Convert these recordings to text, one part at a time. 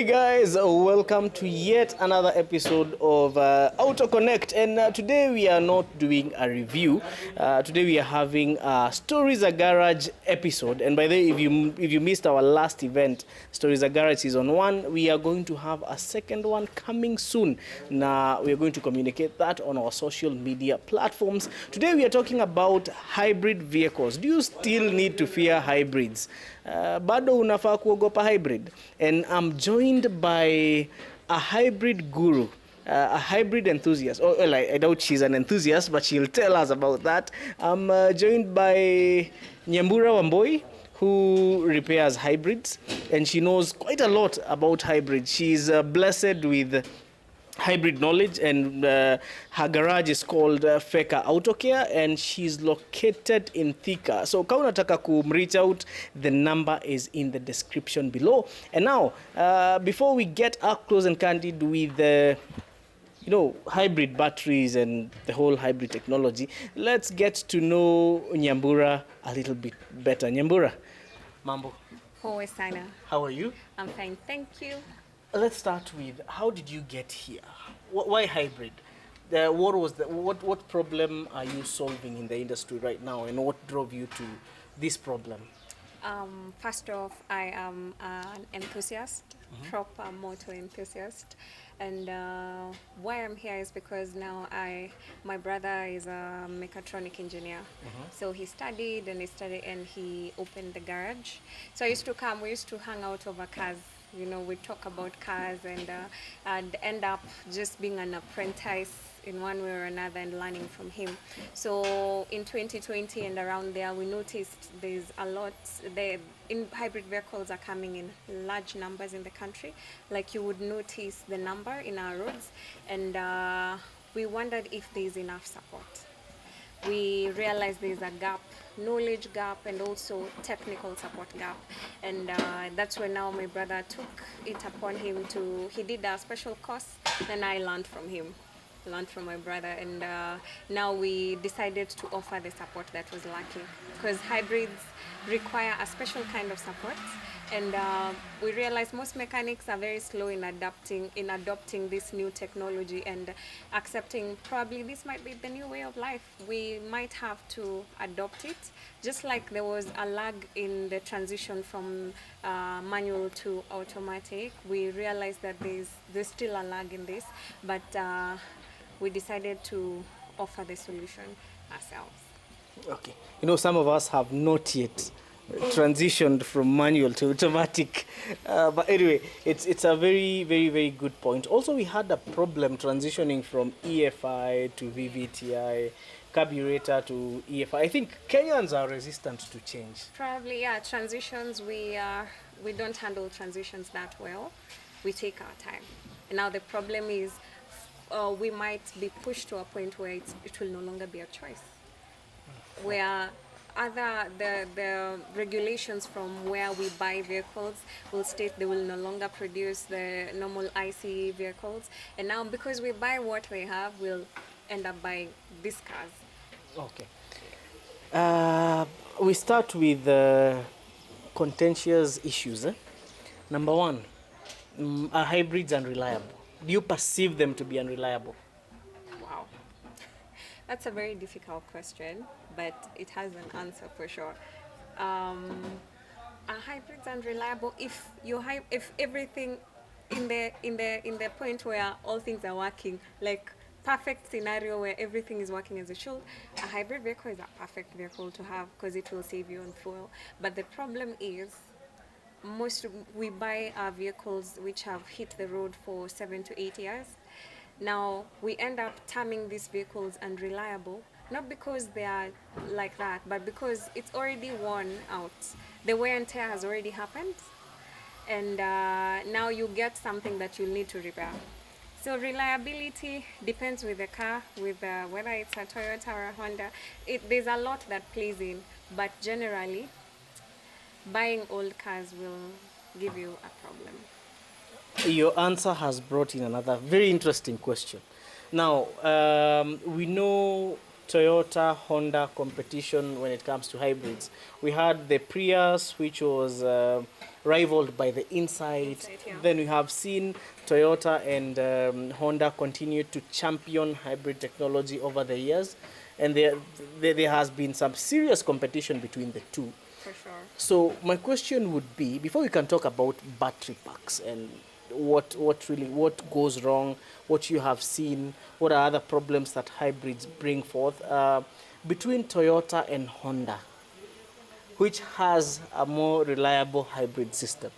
guys, welcome to yet another episode of Auto Connect, and today we are not doing a review. Today we are having a Stories a Garage episode, and by the way, if you missed our last event, Stories a Garage season 1, we are going to have a second one coming soon. Now we are going to communicate that on our social media platforms. Today we are talking about hybrid vehicles. Do you still need to fear hybrids? Bado unafaa kuogopa hybrid? And I'm joined by a hybrid guru, a hybrid enthusiast. Oh, well, I doubt she's an enthusiast, but she'll tell us about that. I'm joined by Wambui, who repairs hybrids, and she knows quite a lot about hybrids. She's blessed with hybrid knowledge, and her garage is called Feka Auto Care, and she's located in Thika. So kama unataka reach out, the number is in the description below. And now, before we get up close and candid with the hybrid batteries and the whole hybrid technology, let's get to know Nyambura a little bit better. Nyambura, mambo. Poa sana. How are you? I'm fine, thank you. Let's start with, how did you get here? Why hybrid? What problem are you solving in the industry right now, and what drove you to this problem? First off, I am an enthusiast, proper motor enthusiast, and why I'm here is because now my brother is a mechatronic engineer. So he studied and he opened the garage. So we used to hang out over cars. We talk about cars, and I'd end up just being an apprentice in one way or another and learning from him. So in 2020 and around there, we noticed there's a lot. Hybrid vehicles are coming in large numbers in the country. Like you would notice the number in our roads, and we wondered if there's enough support. We realized there's a gap, knowledge gap, and also technical support gap. And that's when now my brother took it upon him he did a special course, and I learned from my brother, and now we decided to offer the support that was lacking, because hybrids require a special kind of support. And we realized most mechanics are very slow in adopting this new technology and accepting probably this might be the new way of life. We might have to adopt it, just like there was a lag in the transition from manual to automatic. We realized that there's still a lag in this, but we decided to offer the solution ourselves. Okay. Some of us have not yet transitioned from manual to automatic, but anyway, it's a very, very, very good point. Also, we had a problem transitioning from EFI to VVTI, carburetor to EFI. I think Kenyans are resistant to change. Probably, yeah. Transitions, we don't handle transitions that well. We take our time. And now the problem is we might be pushed to a point where it will no longer be a choice, where the regulations from where we buy vehicles will state they will no longer produce the normal ICE vehicles, and now because we buy what we have, we'll end up buying these cars. Okay. We start with contentious issues. Number one, are hybrids unreliable? Do you perceive them to be unreliable? Wow. That's a very difficult question, but it has an answer for sure. Are hybrids unreliable if everything in the point where all things are working, like perfect scenario where everything is working as it should? A hybrid vehicle is a perfect vehicle to have because it will save you on fuel. But the problem is, we buy our vehicles which have hit the road for 7 to 8 years. Now we end up terming these vehicles unreliable, not because they are like that, but because it's already worn out. The wear and tear has already happened, and now you get something that you need to repair. So reliability depends with the car, with whether it's a Toyota or a Honda. There's a lot that plays in, but generally, buying old cars will give you a problem. Your answer has brought in another very interesting question. Now, we know Toyota Honda competition when it comes to hybrids. We had the Prius, which was rivaled by the Insight. Yeah. Then we have seen Toyota and Honda continue to champion hybrid technology over the years, and there has been some serious competition between the two. For sure. So my question would be, before we can talk about battery packs and what goes wrong, what you have seen, what are other problems that hybrids bring forth, between Toyota and Honda, which has a more reliable hybrid system?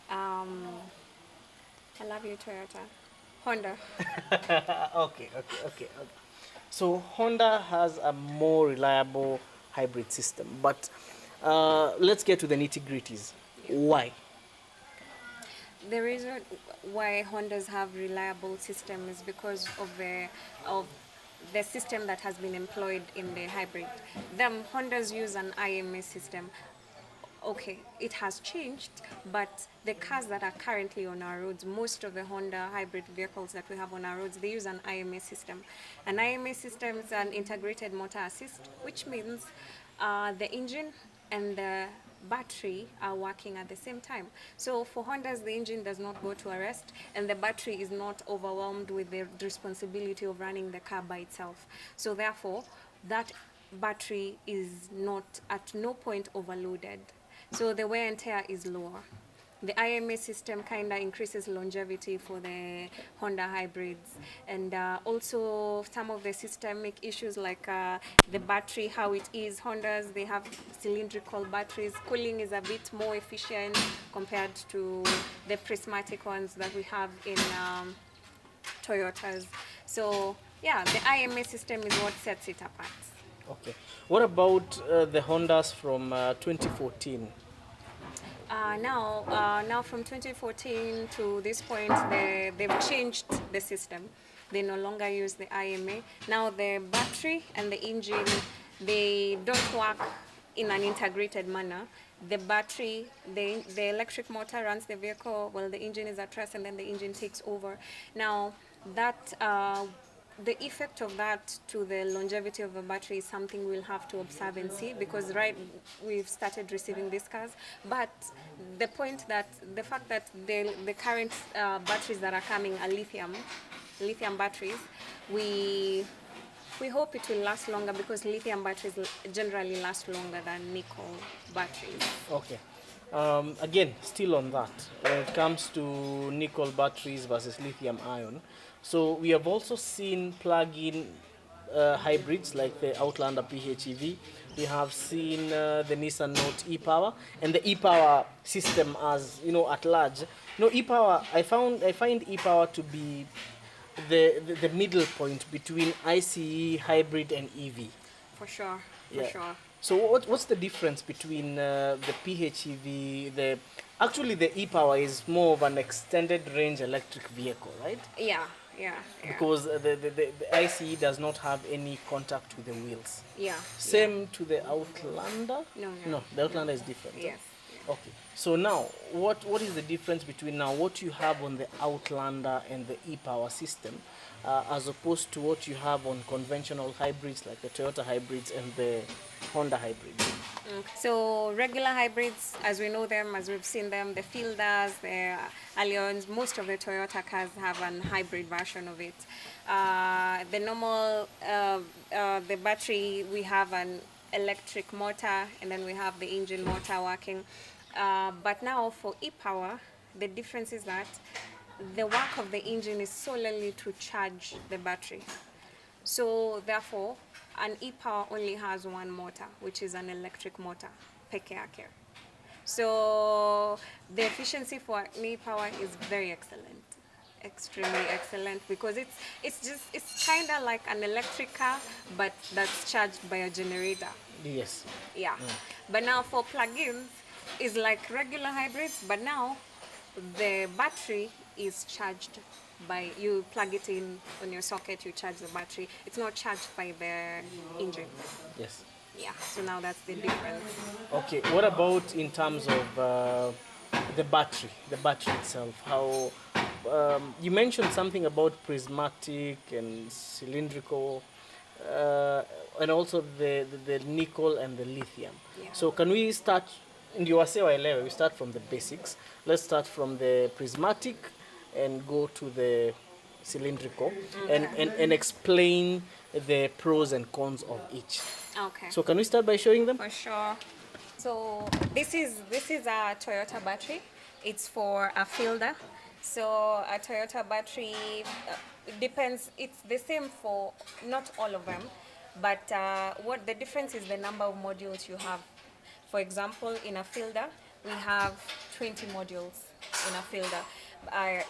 I love you, Toyota. Honda. Okay. So Honda has a more reliable hybrid system, but let's get to the nitty-gritties. Why? The reason why Hondas have reliable system is because of the system that has been employed in the hybrid. Them Hondas use an IMA system. Okay, it has changed, but the cars that are currently on our roads, most of the Honda hybrid vehicles that we have on our roads, they use an IMA system. An IMA system is an integrated motor assist, which means the engine and the battery are working at the same time. So for Hondas, the engine does not go to a rest, and the battery is not overwhelmed with the responsibility of running the car by itself. So therefore, that battery is not at no point overloaded. So the wear and tear is lower. The IMA system kind of increases longevity for the Honda hybrids, and also some of the systemic issues like the battery, how it is. Hondas, they have cylindrical batteries. Cooling is a bit more efficient compared to the prismatic ones that we have in Toyotas. So yeah, the IMA system is what sets it apart. Okay. What about the Hondas from 2014? Now from 2014 to this point, they've changed the system. They no longer use the IMA. Now the battery and the engine, they don't work in an integrated manner. The battery, the electric motor runs the vehicle while the engine is at rest, and then the engine takes over. Now that the effect of that to the longevity of a battery is something we'll have to observe and see, because we've started receiving these cars, but the fact that the current batteries that are coming are lithium batteries, we hope it will last longer, because lithium batteries generally last longer than nickel batteries. Okay. Again, still on that, when it comes to nickel batteries versus lithium ion, so we have also seen plug-in hybrids like the Outlander PHEV. We have seen the Nissan Note e-Power, and the e-Power system as at large. E-Power, I find e-Power to be the middle point between ICE, hybrid, and EV. For sure. So what's the difference between the PHEV? Actually, the e-Power is more of an extended range electric vehicle, right? Yeah. Because the ICE does not have any contact with the wheels. Yeah. Same to the Outlander? No, the Outlander is different. Yes. Okay. So now, what is the difference between now what you have on the Outlander and the e-Power system, as opposed to what you have on conventional hybrids like the Toyota hybrids and the Honda hybrids? So regular hybrids, as we know them, as we've seen them, the Fielders, the Allions, most of the Toyota cars have an hybrid version of it. The normal, the battery, we have an electric motor, and then we have the engine motor working. But now for e-Power, the difference is that the work of the engine is solely to charge the battery. So therefore, an e-Power only has one motor, which is an electric motor, peke yake. So the efficiency for an e-Power is very excellent, extremely excellent, because it's kind of like an electric car, but that's charged by a generator. Yes. Yeah. But now for plug-ins, it's like regular hybrids, but now the battery is charged by, you plug it in on your socket, you charge the battery. It's not charged by the engine. Yes. Yeah, so now that's the difference. Okay, what about in terms of the battery itself? How you mentioned something about prismatic and cylindrical. and also the nickel and the lithium. Yeah. So can we start, ndio wase waelewe, we start from the basics. Let's start from the prismatic and go to the cylindrical, and explain the pros and cons of each. Okay. So can we start by showing them? For sure. So this is a Toyota battery. It's for a fielder. So a Toyota battery, it depends. It's the same for not all of them, but what the difference is the number of modules you have. For example, in a fielder, we have 20 modules in a fielder.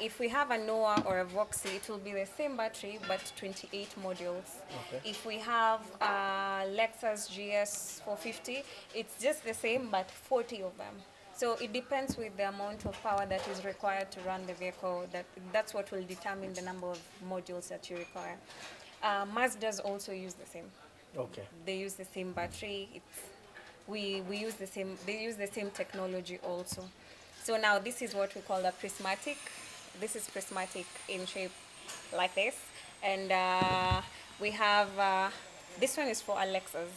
If we have a Noah or a Voxy, it will be the same battery but 28 modules. Okay. If we have a Lexus GS 450, it's just the same but 40 of them. So it depends with the amount of power that is required to run the vehicle. That's what will determine the number of modules that you require. Mazdas also use the same. Okay. They use the same battery. We use the same. They use the same technology also. So now this is what we call a prismatic. This is prismatic in shape like this, and we have this one is for a Lexus.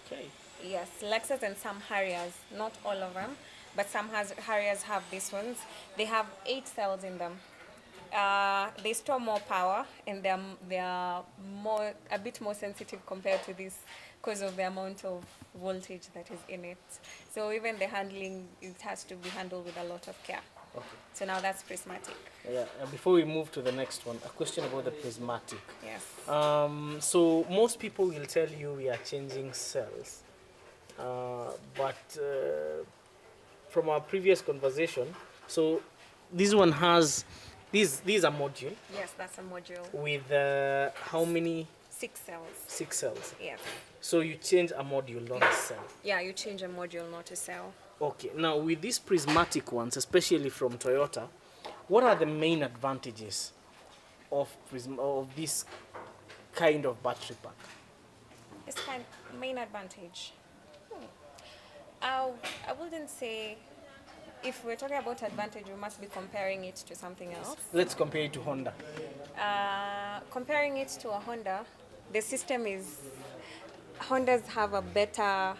Okay. Yes, Lexus and some Harriers, not all of them, but some Harriers have these ones. They have 8 cells in them. They store more power, and they're a bit more sensitive compared to this because of the amount of voltage that is in it. So even the handling, it has to be handled with a lot of care. Okay. So now that's prismatic. Yeah. Before we move to the next one, a question about the prismatic. Yes. So most people will tell you we are changing cells, but from our previous conversation, so this one has these are module Yes, that's a module. with how many? 6 cells. 6 cells. Yes. So you change a module, not a cell. Yeah, you change a module, not a cell. Okay. Now with these prismatic ones, especially from Toyota, what are the main advantages of this kind of battery pack? This kind main advantage. I wouldn't say, if we're talking about advantage, we must be comparing it to something else. Let's compare it to Honda. Comparing it to a Honda, the system is, Hondas have a better,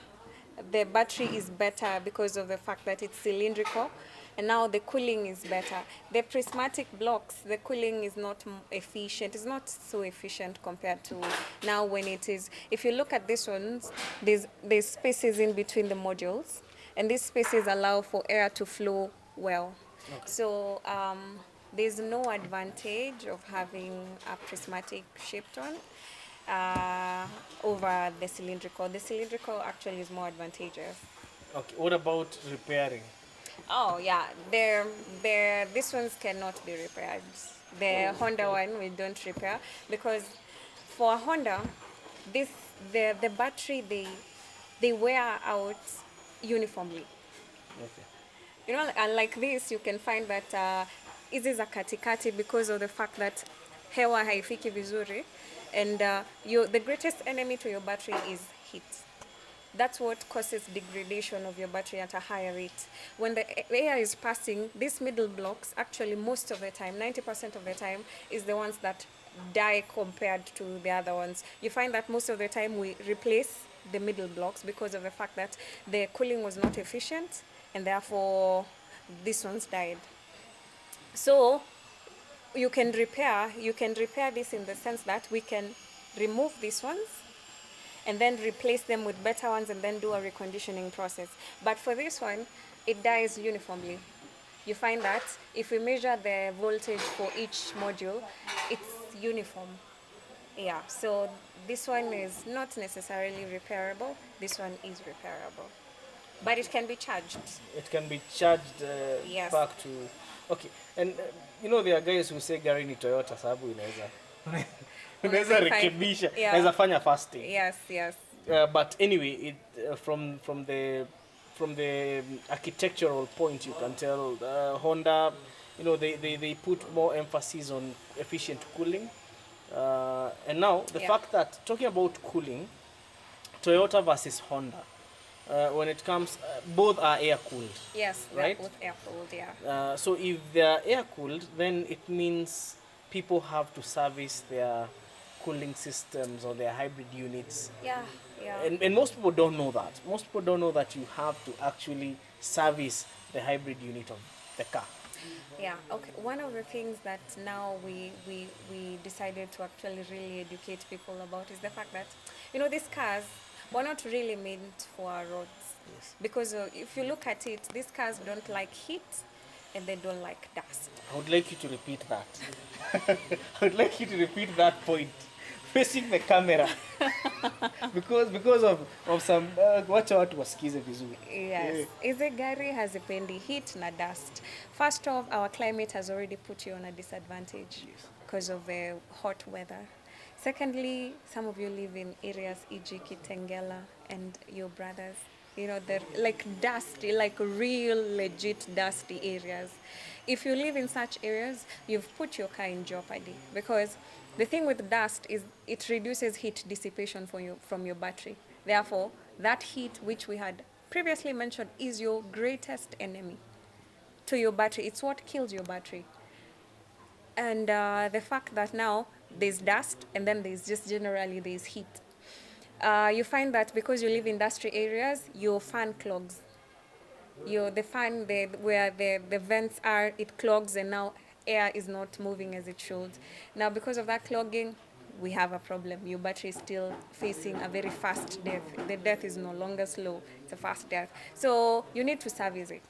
the battery is better because of the fact that it's cylindrical, and now the cooling is better. The prismatic blocks, the cooling is not efficient. It's not so efficient compared to now when it is. If you look at this one, there's spaces in between the modules, and these spaces allow for air to flow well. Okay. So there's no advantage of having a prismatic shaped one over the cylindrical. The cylindrical actually is more advantageous. Okay. What about repairing? Oh yeah, these ones cannot be repaired. The Honda one we don't repair because for a Honda, the battery they wear out uniformly. Okay. You know, unlike this, you can find that hizi za katikati because of the fact that hewa haifiki vizuri, and the greatest enemy to your battery is heat. That's what causes degradation of your battery at a higher rate. When the air is passing, these middle blocks, actually most of the time, 90% of the time, is the ones that die compared to the other ones. You find that most of the time we replace the middle blocks because of the fact that the cooling was not efficient, and therefore these ones died. So you can repair this in the sense that we can remove these ones and then replace them with better ones and then do a reconditioning process. But for this one, it dies uniformly. You find that if we measure the voltage for each module, it's uniform. Yeah, so this one is not necessarily repairable. This one is repairable. But it can be charged. It can be charged Yes. back to... Okay, and there are guys who say gari ni Toyota sababu inaweza rekebisha, inaweza fanya fasting. Yes. But anyway, from the architectural point, you can tell Honda, they put more emphasis on efficient cooling. And now the fact that, talking about cooling, Toyota versus Honda, when it comes, both are air cooled. Yes, right? Both air cooled, yeah. So if they are air cooled, then it means people have to service their cooling systems or their hybrid units. Yeah, yeah. And most people don't know that. Most people don't know that you have to actually service the hybrid unit of the car. Yeah, okay. One of the things that now we decided to actually really educate people about is the fact that, these cars were not really meant for our roads. Yes. Because if you look at it, these cars don't like heat and they don't like dust. I would like you to repeat that. I would like you to repeat that point, facing the camera, because of some wacha watu wasikize vizuri. Yes. Hizi gari hazipendi heat na dust. First off, our climate has already put you on a disadvantage because of the hot weather. Secondly, some of you live in areas, e.g. Kitengela and your brothers. They're like dusty, like real legit dusty areas. If you live in such areas, you've put your car in jeopardy because the thing with dust is it reduces heat dissipation from your battery. Therefore, that heat which we had previously mentioned is your greatest enemy to your battery. It's what kills your battery. And the fact that now there's dust and then there's heat. You find that because you live in industry areas, your fan clogs. The fan where the vents are, it clogs and now air is not moving as it should. Now because of that clogging, we have a problem. Your battery is still facing a very fast death. The death is no longer slow, it's a fast death. So you need to service it.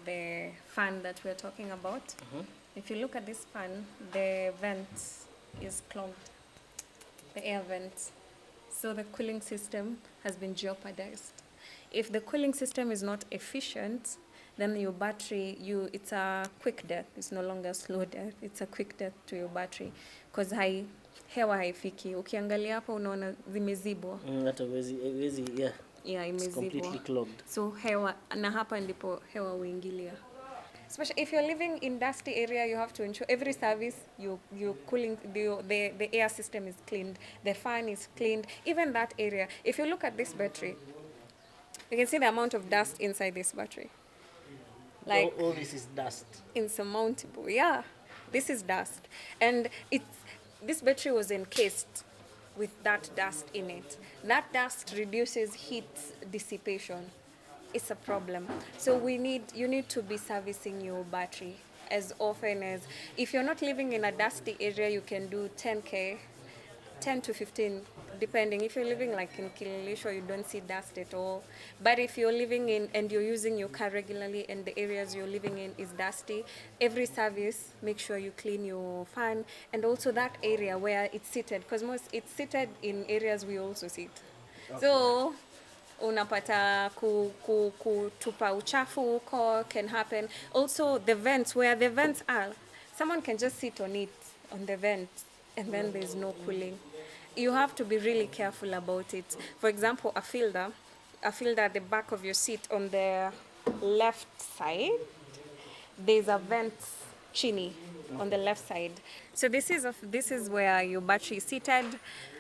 The fan that we're talking about, if you look at this fan, the vent is clogged, the air vent. So the cooling system has been jeopardized. If the cooling system is not efficient, then your battery, it's a quick death. It's no longer slow death. It's a quick death to your battery because hewa haifiki. Ukiangalia hapa unaona zimezibwa. Yeah. Yeah, It's completely clogged. So hewa, na hapa ndipo hewa huingilia. Especially if you're living in dusty area, you have to ensure every service you cooling the air system is cleaned, the fan is cleaned, even that area. If you look at this battery, you can see the amount of dust inside this battery. Like all this is dust. Insurmountable. Yeah, this is dust, and this battery was encased with that dust in it. That dust reduces heat dissipation. It's a problem. So you need to be servicing your battery as often as, if you're not living in a dusty area, you can do 10K, 10 to 15, depending. If you're living like in Kililisho, you don't see dust at all. But if you're living in and you're using your car regularly and the areas you're living in is dusty, every service, make sure you clean your fan and also that area where it's seated, because it's seated in areas we also sit. Okay. So unapata kutupa uchafu huko can happen. Also the vents, where the vents are, someone can just sit on it, on the vent, and then there's no cooling. You have to be really careful about it. For example, a filter at the back of your seat on the left side, there's a vent chini on the left side. So this is where your battery is seated,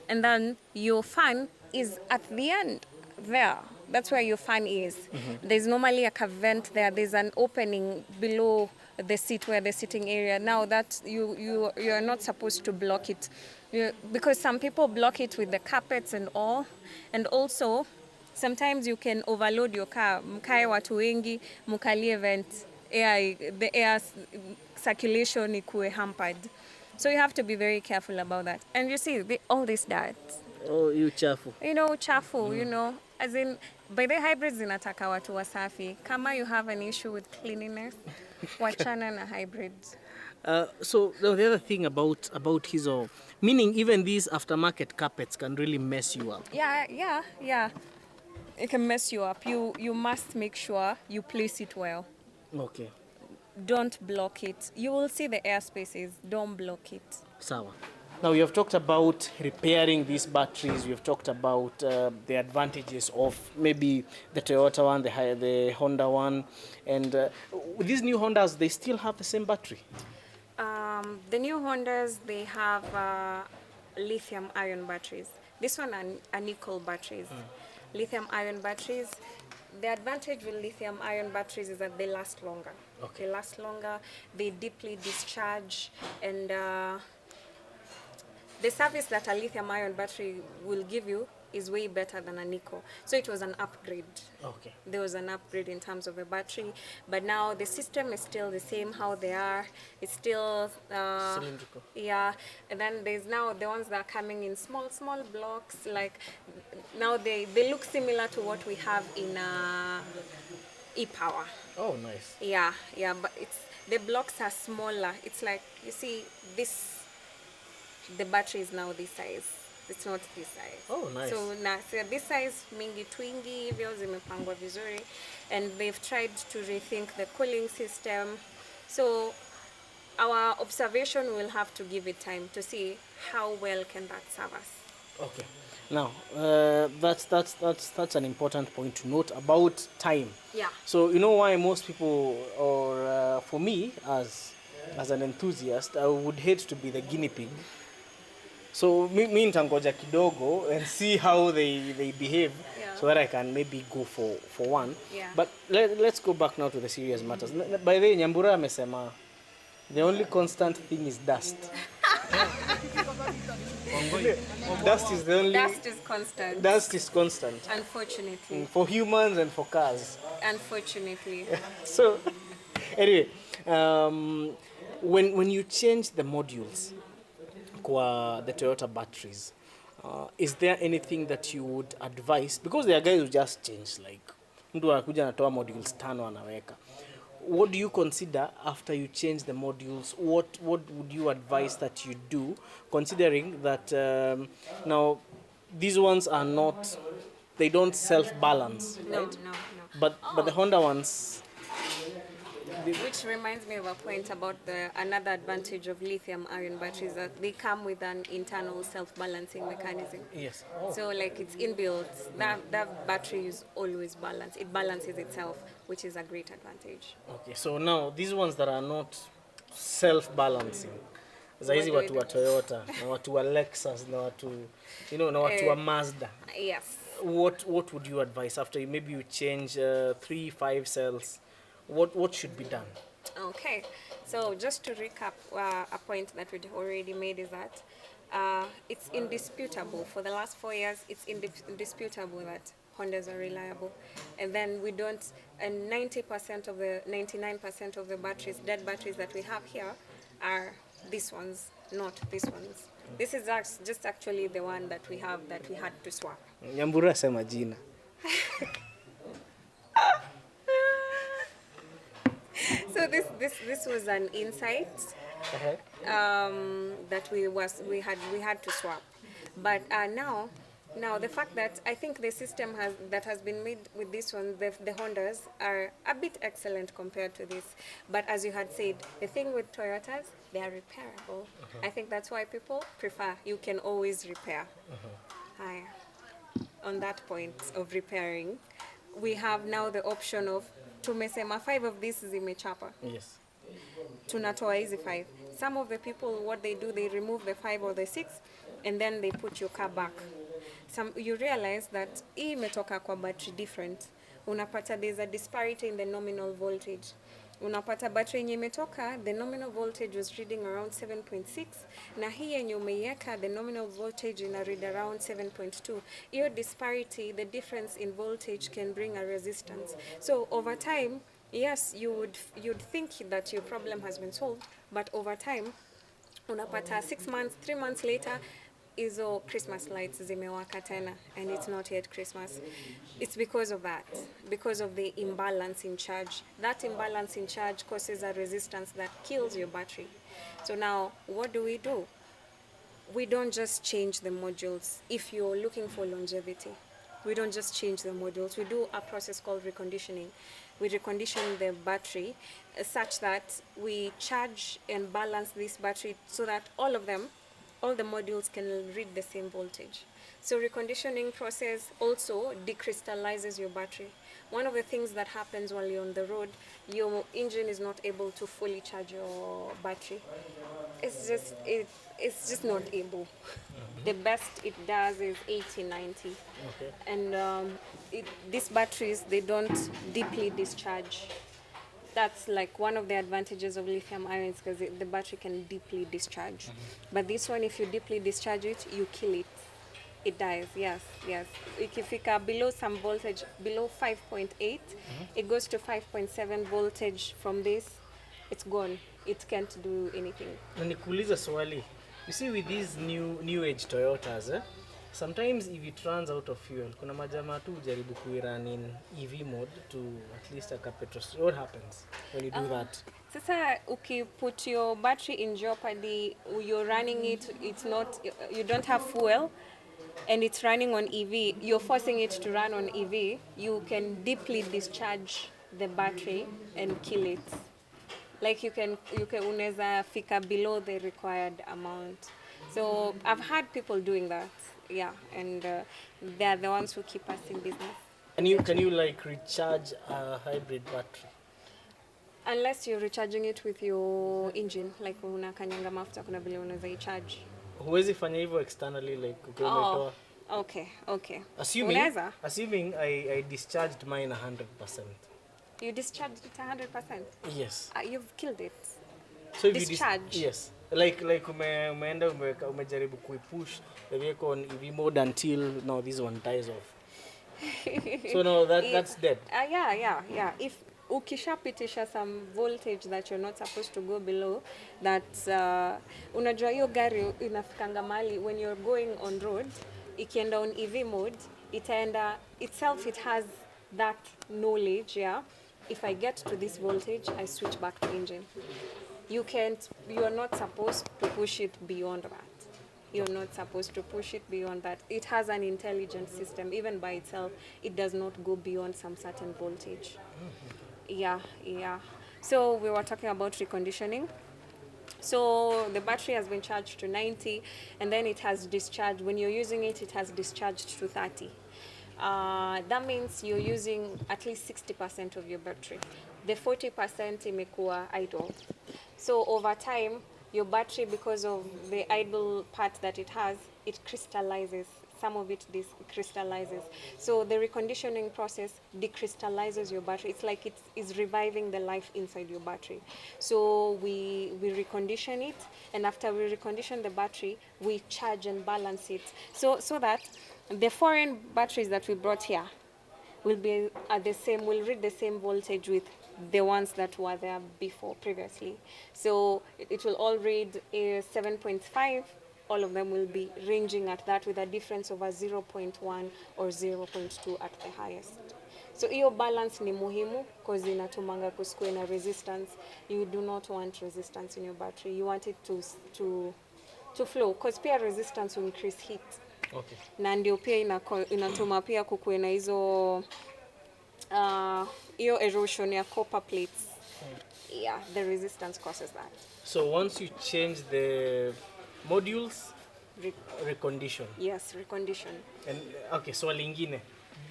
and then your fan is at the end there. That's where your fan is. Mm-hmm. There's normally a vent there. There's an opening below the seat where the sitting area. Now that you are not supposed to block it, because some people block it with the carpets and all, and also sometimes you can overload your car. Mkae watu wengi, mukalie vent, the air circulation ikuwe hampered. So you have to be very careful about that. And you see, all this dirt. Oh, uchafu. Uchafu, as in, by the hybrids zinataka watu wasafi. Kama you have an issue with cleanliness, wachana na hybrids. So the other thing about hizo, meaning even these aftermarket carpets can really mess you up. Yeah. It can mess you up. You must make sure you place it well. Okay. Don't block it. You will see the air spaces. Don't block it. Sawa. Now, you have talked about repairing these batteries. You've talked about the advantages of maybe the Toyota one, the Honda one. And with these new Hondas, they still have the same battery? The new Hondas, they have lithium-ion batteries. This one are nickel batteries. Lithium-ion batteries. The advantage with lithium-ion batteries is that they last longer. Okay. They last longer. They deeply discharge, and the service that a lithium ion battery will give you is way better than a nickel. So it was an upgrade. Okay. There was an upgrade in terms of the battery, but now the system is still the same how they are. It's still Cylindrical. yeah. And then there's now the ones that are coming in small blocks. Like now they look similar to what we have in e-power. Oh, nice. Yeah, but it's the blocks are smaller. It's like you see this. The battery is now this size. It's not this size. Oh, nice. So this size mingi twingi hivyo zimepangwa vizuri, and they've tried to rethink the cooling system. So our observation will have to give it time to see how well can that serve us. Okay. Now, that's an important point to note about time. Yeah. So you know why most people, or for me as an enthusiast, I would hate to be the guinea pig. So me nitangoja kidogo and see how they behave, Yeah. so that I can maybe go for one. Yeah. But let's go back now to the serious matters. By the way, Nyambura amesema the only constant thing is dust. Dust is the only. Dust is constant. Dust is constant. Unfortunately. For humans and for cars. Unfortunately. So, anyway, when you change the modules kwa the Toyota batteries, is there anything that you would advise? Because there are guys who just change, like mtu anakuja anatoa modules 5 anaweka. What do you consider after you change the modules? What would you advise that you do, considering that now these ones are not, they don't self-balance, right? No. But the Honda ones. Which reminds me of a point about another advantage of lithium ion batteries, that they come with an internal self-balancing mechanism. Yes. So like it's inbuilt, that battery is always balanced. It balances itself, which is a great advantage. Okay, so now these ones that are not self-balancing, za hizi What do watu wa Toyota, na watu wa Lexus, na watu, you know, na watu wa Mazda. Yes. What would you advise after maybe you change 3-5 cells? What should be done? Okay, so just to recap, a point that we already made is that it's indisputable. For the last 4 years, it's indisputable that Hondas are reliable. And then we don't, and 99% of the batteries, dead batteries that we have here are these ones, not these ones. This is just actually the one that we have that we had to swap. Nyambura sema jina. So this was an insight that we had to swap, but now the fact that I think the system has been made with this one, the Hondas are a bit excellent compared to this. But as you had said, the thing with Toyotas, they are repairable. I think that's why people prefer. You can always repair. On that point of repairing, we have now the option of tumesema 5 of these zimechapa. Yes. Tunatoa hizi 5. Some of the people, what they do, they remove the 5 or the 6 and then they put your car back. You realize that hii imetoka kwa battery different. Unapata there's a disparity in the nominal voltage. Unapata battery yenye imetoka, the nominal voltage was reading around 7.6, na hii yenye umeiweka, the nominal voltage ina read around 7.2. Hiyo disparity, the difference in voltage can bring a resistance. So over time, yes, you'd think that your problem has been solved, but over time, unapata 6 months, 3 months later, hizo Christmas lights zimewaka tena, and it's not yet Christmas. It's because of that, because of the imbalance in charge. That imbalance in charge causes a resistance that kills your battery. So now, what do? We don't just change the modules. If you're looking for longevity, we don't just change the modules. We do a process called reconditioning. We recondition the battery such that we charge and balance this battery so that all the modules can read the same voltage. So reconditioning process also decrystallizes your battery. One of the things that happens while you're on the road, your engine is not able to fully charge your battery. It's just not able. The best it does is 80-90. Okay. And these batteries, they don't deeply discharge. That's like one of the advantages of lithium ions because the battery can deeply discharge. But this one, if you deeply discharge it, you kill it. It dies, yes, yes. Ikifika below some voltage, below 5.8, it goes to 5.7 voltage from this, it's gone. It can't do anything. Na nikuuliza swali. You see with these new age Toyotas, sometimes if it runs out of fuel, kuna majamaa tu jaribu kuirun in EV mode to at least a petrol. What happens when you do that? Sasa put your battery in jeopardy, you're running it, it's not, you don't have fuel, and it's running on EV, you're forcing it to run on EV, you can deeply discharge the battery and kill it. Like you can unaweza fika below the required amount. So I've had people doing that, yeah, and they're the ones who keep us in business. Can you like recharge a hybrid battery? Unless you're recharging it with your engine, like unakanyanga mafuta kuna vile unaweza i-charge. Huwezi fanya hivyo externally like ukiwa umetoa. Okay. Assuming I discharged mine 100%. You discharged it 100%? Yes. You've killed it. So if discharge? Yes. Like umeenda umejaribu kuipush the vehicle on EV mode until now this one dies off. So now that's dead. Yeah. If ukishapitisha some voltage that you're not supposed to go below, that unajua hiyo gari inafikanga mali when you're going on road, ikienda on EV mode, itaenda itself, it has that knowledge, yeah. If I get to this voltage, I switch back to engine. You're not supposed to push it beyond that. You're not supposed to push it beyond that. It has an intelligent system. Even by itself, it does not go beyond some certain voltage. Yeah. So we were talking about reconditioning. So the battery has been charged to 90, and then it has discharged. When you're using it, it has discharged to 30. That means you're using at least 60% of your battery. The 40% imekuwa idle. So over time, your battery, because of the idle part that it has, it crystallizes. Some of it crystallizes. So the reconditioning process decrystallizes your battery. It's like it is reviving the life inside your battery. So we recondition it, and after we recondition the battery, we charge and balance it. So that the foreign batteries that we brought here will be at the same, will read the same voltage with the ones that were there previously. So it will all read a 7.5. All of them will be ranging at that with a difference of a 0.1 or 0.2 at the highest. So hiyo balance ni muhimu because inatumanga kusikue na resistance. You do not want resistance in your battery. You want it to flow because pia resistance will increase heat. Okay. Na ndio pia inatuma pia kukue na hizo hiyo erosion ya copper plates. Yeah, the resistance causes that. So once you change the modules, recondition. Yes, recondition. And okay, so lingine,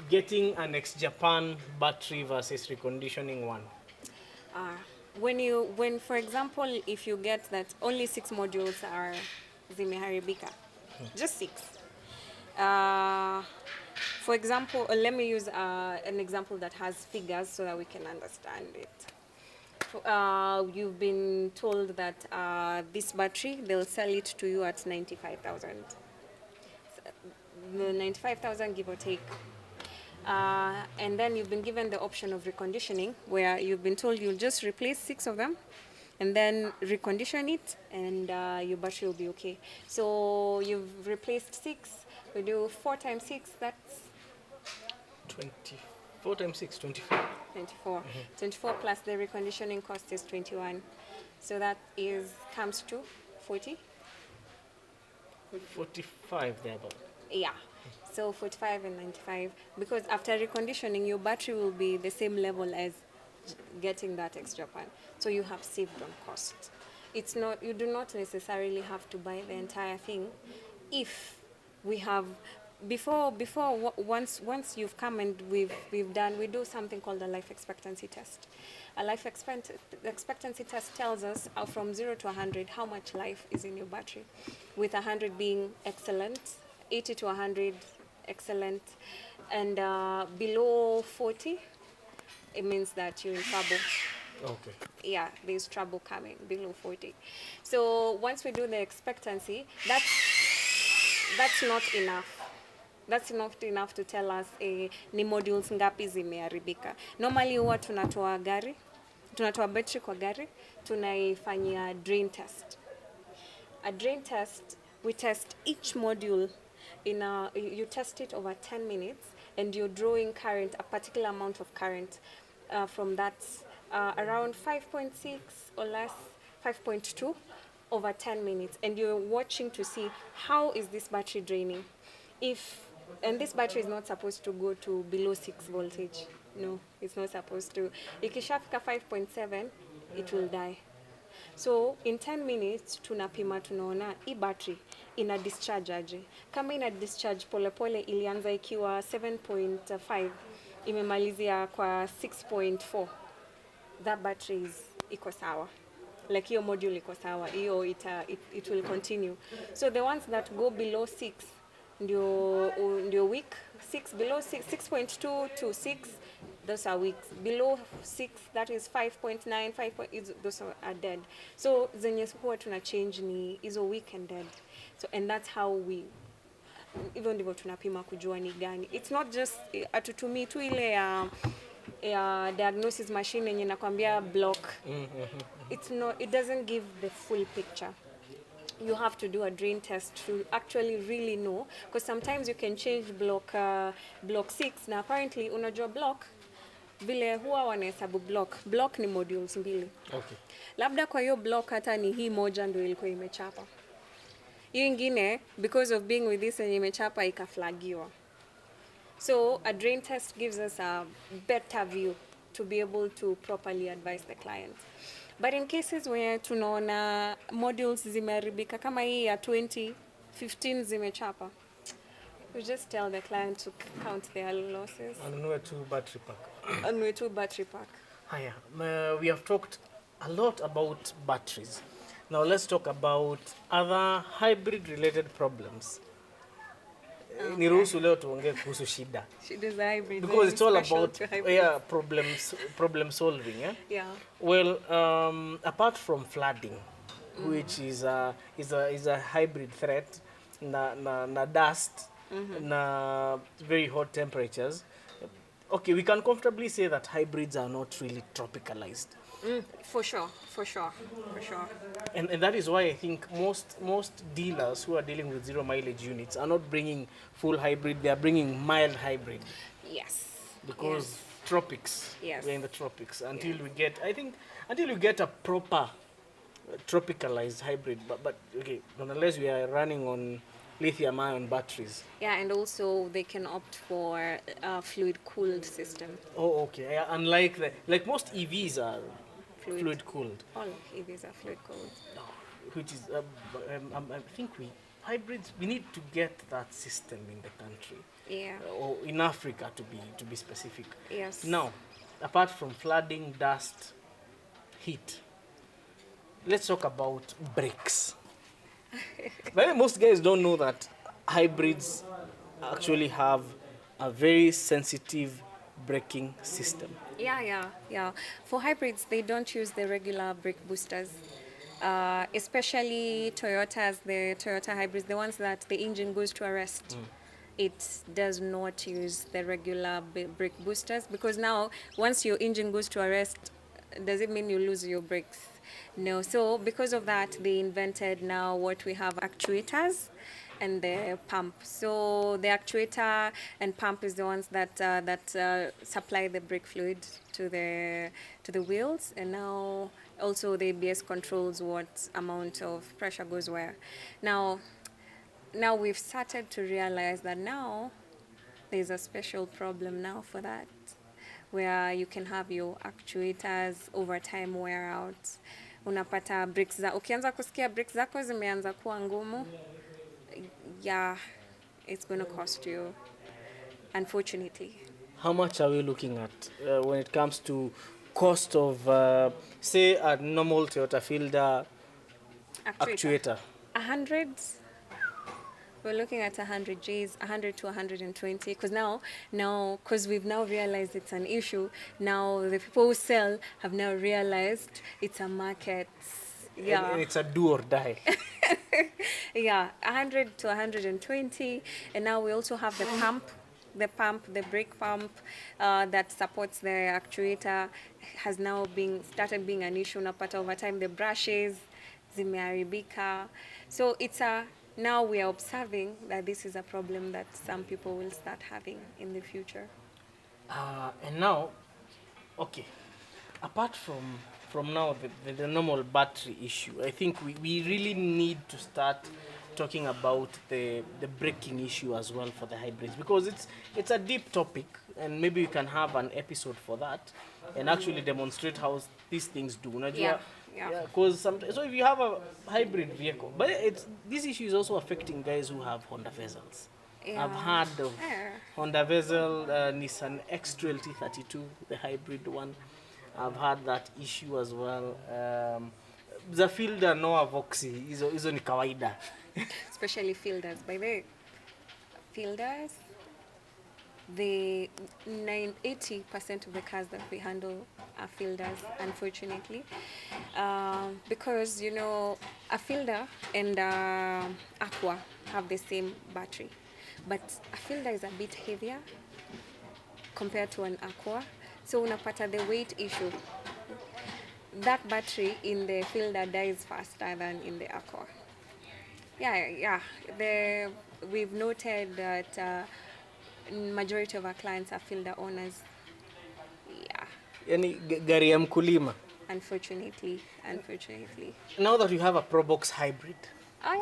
getting an ex-Japan battery versus reconditioning one. When for example, if you get that only 6 modules are zimeharibika, just 6. For example, let me use an example that has figures so that we can understand it. You've been told that this battery, they'll sell it to you at 95,000. 95,000 give or take. And then you've been given the option of reconditioning, where you've been told you'll just replace 6 of them and then recondition it, and your battery will be okay. So you've replaced 6. We do 4 times 6, that's 24 times 6, 24. 24. 24 plus the reconditioning cost is 21. So that comes to 40. 45 there, but Yeah. So 45 and 95. Because after reconditioning, your battery will be the same level as getting that extra pan. So you have saved on cost. It's not, you do not necessarily have to buy the entire thing. If we have once you've come and we do something called a life expectancy test. A life expectancy test tells us from 0 to 100 how much life is in your battery, with 100 being excellent, 80 to 100 excellent, and below 40 it means that you're in trouble. Okay. Yeah, there's trouble coming below 40. So once we do the expectancy, that's not enough. That's not enough to tell us ni modules ngapi zimeharibika. Normally huwa tunatoa battery kwa gari, tunaifanyia drain test. A drain test, we test each module you test it over 10 minutes, and you're drawing current, a particular amount of current from that around 5.6 or less, 5.2 over 10 minutes, and you're watching to see how is this battery draining. And this battery is not supposed to go to below 6 voltage. No, it's not supposed to. Ikishafika 5.7, it will die. So in 10 minutes tunapima, tunaona hii battery ina discharge aje. Kama ina discharge polepole, ilianza ikiwa 7.5 imemalizia kwa 6.4, that battery iko sawa. Like hiyo module iko sawa, hiyo it will continue. So the ones that go below 6 ndio weak. 6 below 6.2 to 6, those are weak. Below 6, that is 5.9, 5. Those are dead. So zenye huwa tuna change ni hizo weak and dead. So and that's how we, even ndivyo tunapima kujua ni gani. It's not just atutumii tu ile ya diagnosis machine yenye nakwambia block. It doesn't give the full picture. You have to do a drain test to actually really know, because sometimes you can change block 6. Now apparently unajua block vile huwa wanahesabu block ni modules mbili. Okay. Labda kwa hiyo block hata ni hii moja ndio ilikuwa imechapa, hiyo ingine because of being with this yenye imechapa ikaflagiwa. So a drain test gives us a better view to be able to properly advise the client. But in cases where tunaona modules zimeharibika kama hii ya 2015 zimechapa, we just tell the client to count their losses. Anunue tu battery pack. Anunue tu battery pack. Haya, we have talked a lot about batteries. Now let's talk about other hybrid related problems. Niruhusu leo tuongee kuhusu shida. Shida za hybrid. Because it's all about problem solving, eh? Yeah. Well, apart from flooding, which is a hybrid threat, na dust, na very hot temperatures. Okay, we can comfortably say that hybrids are not really tropicalized. For sure. And that is why I think most dealers who are dealing with zero mileage units are not bringing full hybrid, they are bringing mild hybrid. Yes. Because tropics, Yes. we're in the tropics. Until we get a proper tropicalized hybrid, but okay, nonetheless we are running on lithium ion batteries. Yeah, and also they can opt for a fluid cooled system. Oh, okay. Yeah, unlike like most EVs are fluid cooled. All EVs are fluid cooled. Which is, I think hybrids, we need to get that system in the country. Yeah. Or in Africa to be specific. Yes. Now, apart from flooding, dust, heat, let's talk about brakes. But most guys don't know that hybrids actually have a very sensitive braking system. Yeah. For hybrids, they don't use the regular brake boosters. Especially Toyotas, the Toyota hybrids, the ones that the engine goes to a rest. It does not use the regular brake boosters, because now once your engine goes to a rest, does it mean you lose your brakes? No. So because of that, they invented now what we have, actuators and the pump. So the actuator and pump is the ones that supply the brake fluid to the wheels, and now also the ABS controls what amount of pressure goes where. Now we've started to realize that now there's a special problem now for that, where you can have your actuators over time wear out. Unapata brakes ukianza kusikia brakes zako zimeanza kuwa ngumu, yeah, it's going to cost you, unfortunately. How much are we looking at when it comes to cost of, say, a normal Toyota Fielder actuator? 100s. We're looking at 100 Gs, 100 to 120, because because we've now realized it's an issue. Now the people who sell have now realized it's a market. Yeah. And it's a do or die. Yeah, 100 to 120. And now we also have the brake pump that supports the actuator has now started being an issue. Napata over time, the brushes, zimeharibika. So now we are observing that this is a problem that some people will start having in the future. And now, okay, apart from now the normal battery issue, I think we really need to start talking about the braking issue as well for the hybrids, because it's a deep topic, and maybe we can have an episode for that and actually demonstrate how these things do. Yeah. Because so if you have a hybrid vehicle, but this issue is also affecting guys who have Honda Vezels. Yeah. I've heard of Yeah. Honda Vezel, Nissan X-Trail T32, the hybrid one. I've had that issue as well. The Fielder Noah Voxy hizo ni kawaida. Especially fielders. By the way, fielders, the 80% of the cars that we handle are fielders, unfortunately, because a fielder and aqua have the same battery, but a fielder is a bit heavier compared to an aqua, so unapata the weight issue. That battery in the fielder dies faster than in the aqua. Yeah. We've noted that majority of our clients are fielder owners. Yeah. Yani gari ya mkulima. Unfortunately. Now that you have a Probox hybrid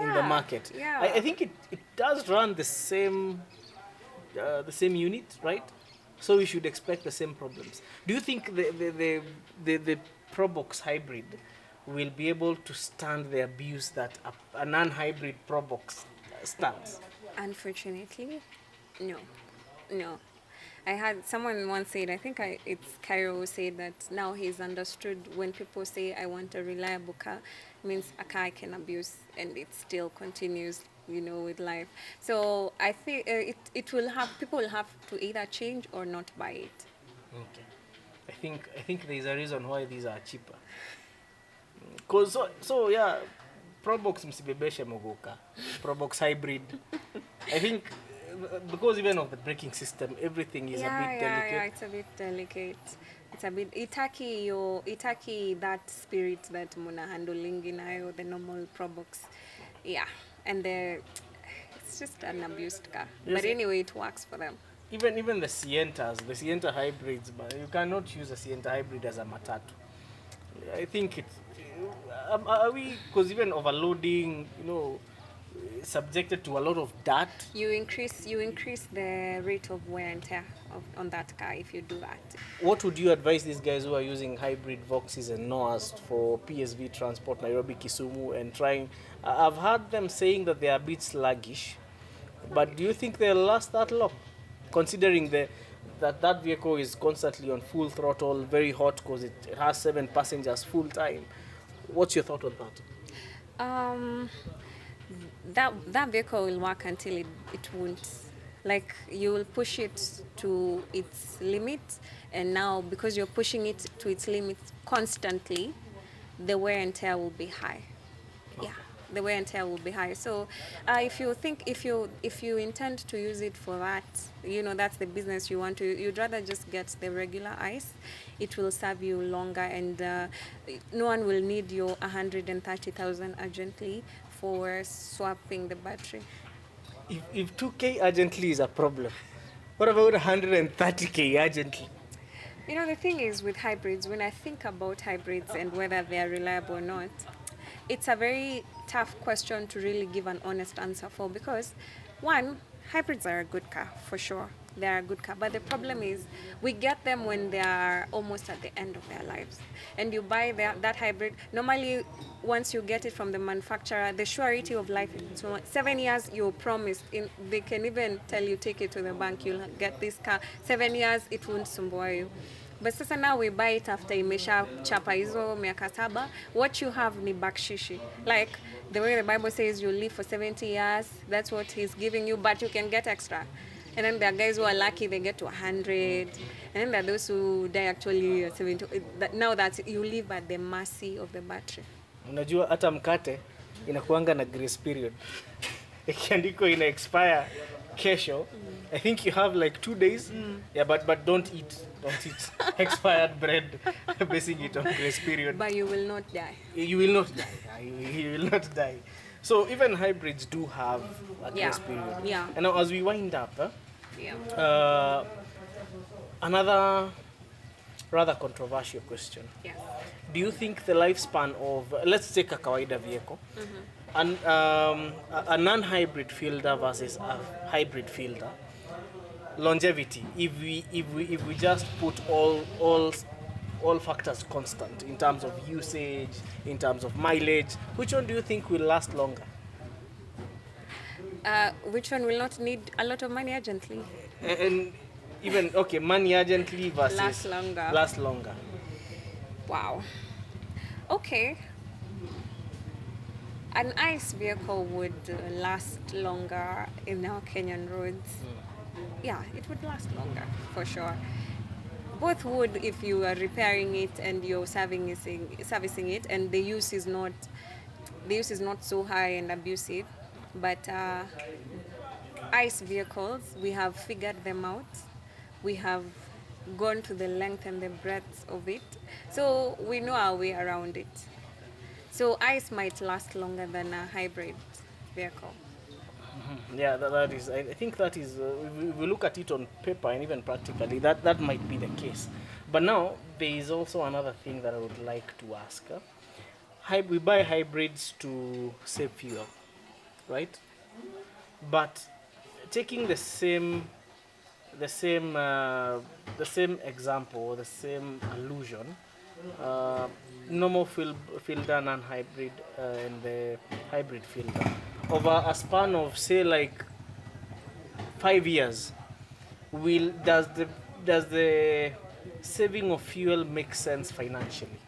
in the market, yeah. I think it does run the same unit, right? So we should expect the same problems. Do you think the Probox hybrid will be able to stand the abuse that a non-hybrid Probox stands? Unfortunately, no. I had someone once said, I think it's Cairo who said that now he's understood when people say I want a reliable car, means a car I can abuse and it still continues, with life. So I think people will have to either change or not buy it. Okay. I think there's a reason why these are cheaper. Cause so yeah, Probox msibebeshe mogoka. Probox hybrid. I think because even of the braking system, everything is a bit delicate. Yeah, it's a bit delicate. It's a bit itaki that spirit that muna handling inayo, the normal Probox. Yeah. And it's just an abused car. Yes. But anyway, it works for them. Even the Sienta hybrids, but you cannot use a Sienta hybrid as a matatu. I think it's are we, because even overloading, subjected to a lot of dirt. You increase the rate of wear and tear on that car if you do that. What would you advise these guys who are using hybrid Voxes and Noahs for PSV transport, Nairobi, Kisumu, and trying? I've heard them saying that they are a bit sluggish, but do you think they'll last that long, considering that vehicle is constantly on full throttle, very hot because it has 7 passengers full time? What's your thought on that? That vehicle will work until it won't. Like, you will push it to its limit, and now because you're pushing it to its limit constantly, the wear and tear will be high. Yeah, the wear and tear will be high. So if you intend to use it for that, that's the business you want to, you'd rather just get the regular ICE. It will serve you longer, and no one will need your 130,000 urgently for swapping the battery. If 2K urgently is a problem, what about 130K urgently? The thing is with hybrids, when I think about hybrids and whether they are reliable or not, it's a very tough question to really give an honest answer for, because one, hybrids are a good car, for sure. They are a good car. But the problem is we get them when they are almost at the end of their lives. And you buy that hybrid. Normally, once you get it from the manufacturer, the surety of life is 7 years, you're promised. They can even tell you, take it to the bank, you'll get this car. 7 years, it won't sumbua you. But sasa now we buy it after imesha chapa hizo miaka 7. What you have ni bakshishi. Like the way the Bible says you live for 70 years, that's what he's giving you, but you can get extra. And then there are guys who are lucky, they get to 100. And then there are those who die actually at 70. Now that you live at the mercy of the battery. Unajua hata mkate inakuanga na grace period. Ikiandiko ina expire kesho. I think you have like 2 days. Yeah, but don't eat expired bread basing it on grace period. But you will not die. You will not die. You will not die. So even hybrids do have a grace period. Yeah. And now as we wind up, Yeah. another rather controversial question. Yes. Do you think the lifespan of, let's take a kawaida vehicle, a non-hybrid fielder versus a hybrid fielder, longevity, if we just put all factors constant in terms of usage, in terms of mileage, which one do you think will last longer? Which one will not need a lot of money urgently? And even, okay, money urgently versus Last longer. Wow. Okay. An ICE vehicle would last longer in our Kenyan roads. Yeah, it would last longer for sure. Both would if you are repairing it and you're servicing it, and the use is not so high and abusive. But ICE vehicles, we have figured them out. We have gone to the length and the breadth of it, so we know our way around it. So ICE might last longer than a hybrid vehicle. Yeah, that is. I think that is. If we look at it on paper and even practically, that might be the case. But now there is also another thing that I would like to ask. We buy hybrids to save fuel, right? But taking the same example, the same allusion, normal fielder, non-hybrid, and the hybrid fielder, over a span of say like 5 years, does the saving of fuel make sense financially,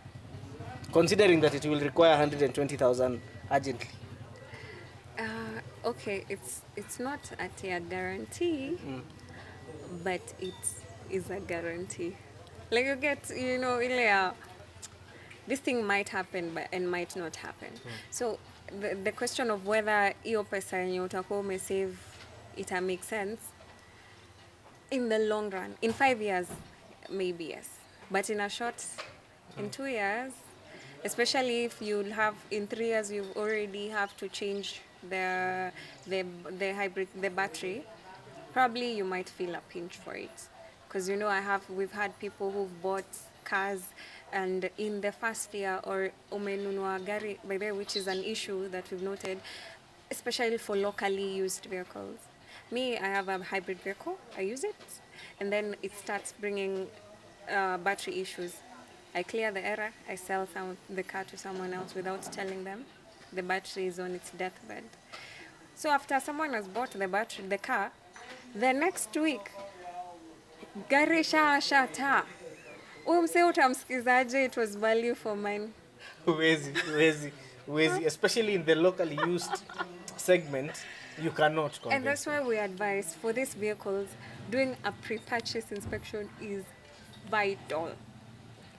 considering that it will require 120,000 urgently? Okay, it's not a guarantee, but it is a guarantee. Like you get, this thing might happen and might not happen. So the question of whether hiyo pesa yenye utakuwa umesave ita make sense in the long run, in 5 years, maybe yes, but in 2 years, especially if you have in 3 years you already have to change the hybrid, the battery, probably you might feel a pinch for it, because we've had people who've bought cars and in the first year, or umenunua gari by the way, which is an issue that we've noted, especially for locally used vehicles. Me, I have a hybrid vehicle, I use it, and then it starts bringing battery issues. I clear the error, I sell the car to someone else without telling them. The battery is on its deathbed. So after someone has bought the car, the next week, gari shata. Umse utamsikizaje, it was value for mine. Wezi. Especially in the locally used segment, you cannot convince. And that's why we advise for these vehicles, doing a pre-purchase inspection is vital.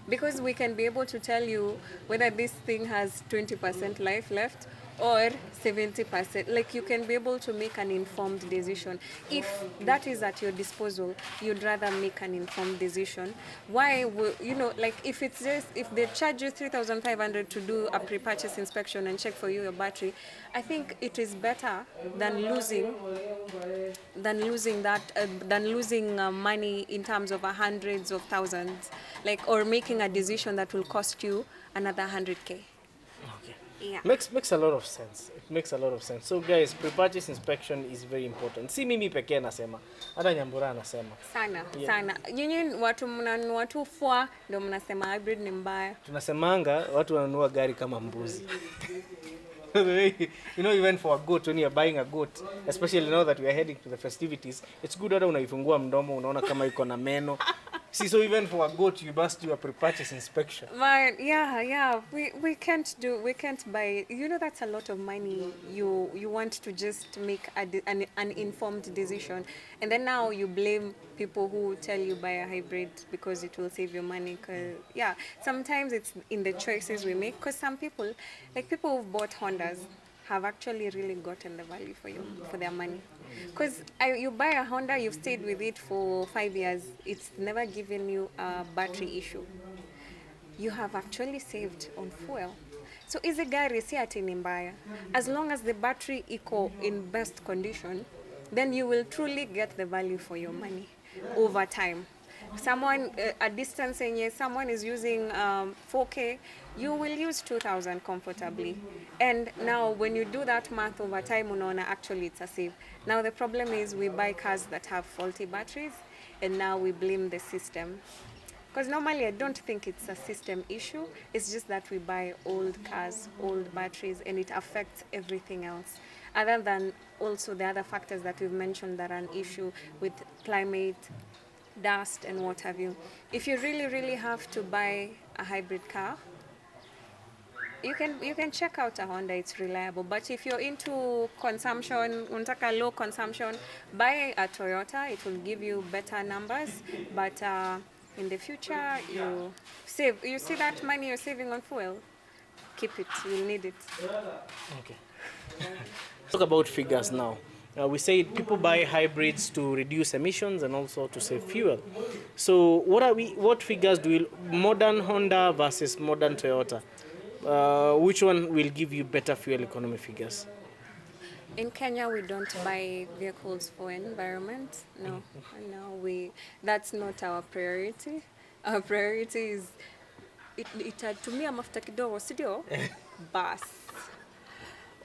Because we can be able to tell you whether this thing has 20% life left or 70%. Like, you can be able to make an informed decision. If that is at your disposal, you'd rather make an informed decision. Why, if they charge you 3,500 to do a pre-purchase inspection and check for your battery, I think it is better than losing money in terms of hundreds of thousands, or making a decision that will cost you another 100K. Okay. Yeah. Makes a lot of sense. It makes a lot of sense. So guys, pre-purchase inspection is very important. Si mimi pekee nasema, hata Nyambura anasema. Sana. Nyinyi watu mnanunua tu fua ndio mnasema hybrid ni mbaya. Tunasemanga watu wananunua gari kama mbuzi. Even for a goat, when you're buying a goat, especially now that we are heading to the festivities, it's good hata unaifungua mdomo, unaona kama iko na meno. See, so even for a goat, you must do a pre-purchase inspection. Man, yeah. We can't buy. You know, that's a lot of money. You want to just make an informed decision, and then now you blame people who tell you buy a hybrid because it will save you money. Cause yeah, sometimes it's in the choices we make. Cause some people, like people who've bought Hondas, have actually really gotten the value for their money. Because you buy a Honda, you've stayed with it for 5 years, it's never given you a battery issue. You have actually saved on fuel. So hizi gari si ati ni mbaya. As long as the battery iko in best condition, then you will truly get the value for your money over time. Someone a distance yenye someone is using 4K, you will use 2000 comfortably. And now when you do that math over time, unaona actually it's a save. Now the problem is we buy cars that have faulty batteries, and now we blame the system. Because normally I don't think it's a system issue. It's just that we buy old cars, old batteries, and it affects everything else. Other than also the other factors that we've mentioned that are an issue with climate, dust, and what have you. If you really have to buy a hybrid car, you can check out a Honda, it's reliable. But if you're into consumption, unataka low consumption, buy a Toyota, it will give you better numbers. But in the future, you save. You see that money you're saving on fuel? Keep it, you'll need it. Okay. Talk about figures now. We say people buy hybrids to reduce emissions and also to save fuel. So what figures do we, modern Honda versus modern Toyota? Which one will give you better fuel economy figures? In Kenya, we don't buy vehicles for environment. No, that's not our priority. Our priority is itatumia mafuta kidogo, sidio? Bas.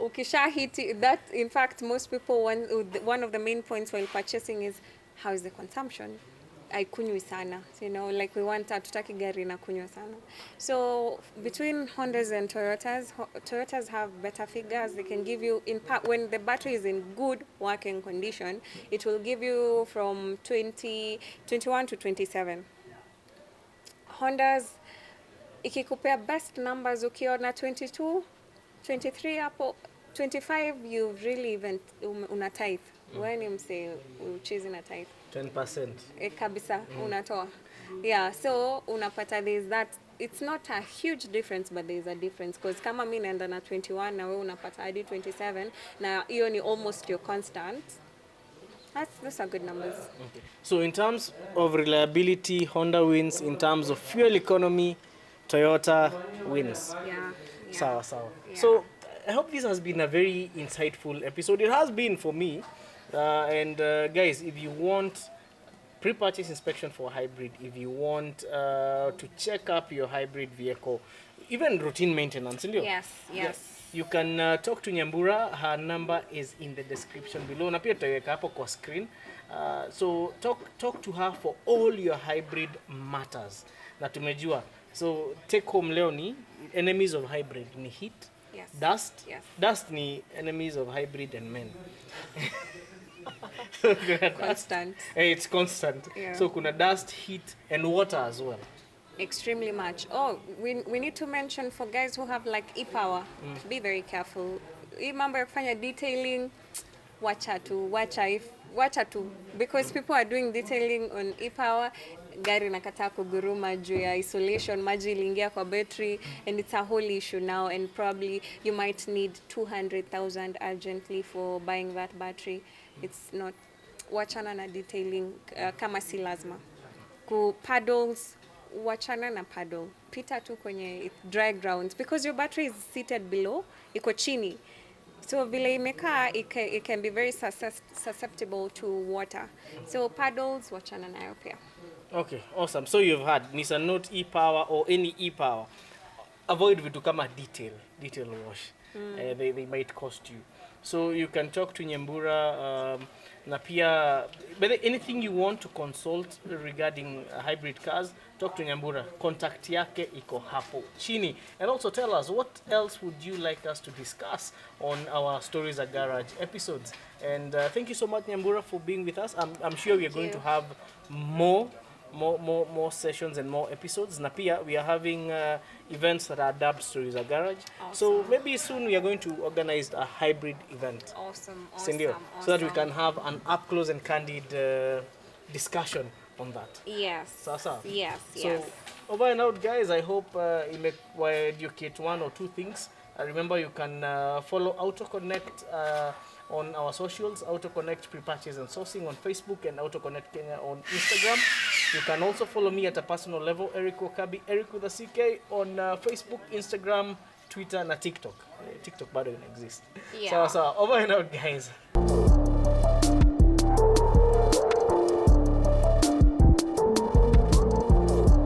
Ukishahiti that, in fact, most people one of the main points while purchasing is how is the consumption. Haikunywi sana, like we want tutaki gari na kunywa sana. So between Hondas and Toyotas have better figures. They can give you, when the battery is in good working condition, it will give you from 21 to 27. Hondas ikikupea best numbers ukiona 22, 23 hapo, 25 you really even una tithe. When you say uchizi na tithe 10%. Kabisa unatoa. Yeah, so unapata there's that. It's not a huge difference, but there's a difference, because kama mimi naenda na 21 na wewe unapata hadi 27, na hiyo ni almost your constant. Those are good numbers. Okay. So in terms of reliability, Honda wins. In terms of fuel economy, Toyota wins. Yeah. Sawa. Yeah. So I hope this has been a very insightful episode. It has been for me. And guys, if you want pre-purchase inspection for a hybrid, if you want to check up your hybrid vehicle, even routine maintenance, yes. You can talk to Nyambura. Her number is in the description below. Na pia tutaweka hapo kwa screen. So talk to her for all your hybrid matters. Na tumejua. So take home leo ni enemies of hybrid ni heat, dust. Yes. Dust ni enemies of hybrid and men. Constant. It's constant. Yeah. So kuna dust, heat, and water as well. Extremely much. Oh, we need to mention for guys who have like e-power, be very careful. Hii mambo ya kufanya detailing, wacha tu, because people are doing detailing on e-power, gari nakataa kuguruma juu ya isolation, maji iliingia kwa battery, and it's a whole issue now, and probably you might need 200,000 urgently for buying that battery. It's not, wachana na detailing kama si lazima. Paddles, wachana na paddle. Pita tu kwenye dry grounds, because your battery is seated below, iko chini. So vile imekaa, it can be very susceptible to water. So paddles, wachana nayo pia. Okay, awesome. So you've had Nissan Note e-Power or any e-Power. Avoid vitu kama detail wash. They might cost you. So you can talk to Nyambura, na pia, but anything you want to consult regarding hybrid cars, talk to Nyambura. Contact yake iko hapo chini. And also tell us, what else would you like us to discuss on our Stories at Garage episodes? And thank you so much, Nyambura, for being with us. I'm sure we are going to have more more sessions and more episodes. Na pia we are having events that are dubbed Stories of Garage. So Awesome. maybe soon we are going to organize a hybrid event. Awesome, Sindio? awesome, So that we awesome. can have an up close and candid discussion on that. Yes, Sasa. yes, yes. So over and out, guys. I hope you make educate one or two things. Remember, you can follow AutoConnect on our socials, AutoConnect Pre-Purchase and Sourcing on Facebook and AutoConnect Kenya on Instagram. You can also follow me at a personal level, Eric Wakabi, Eric with a CK, on Facebook, Instagram, Twitter, and TikTok. TikTok, by the way, exists. Yeah. So over and out, guys.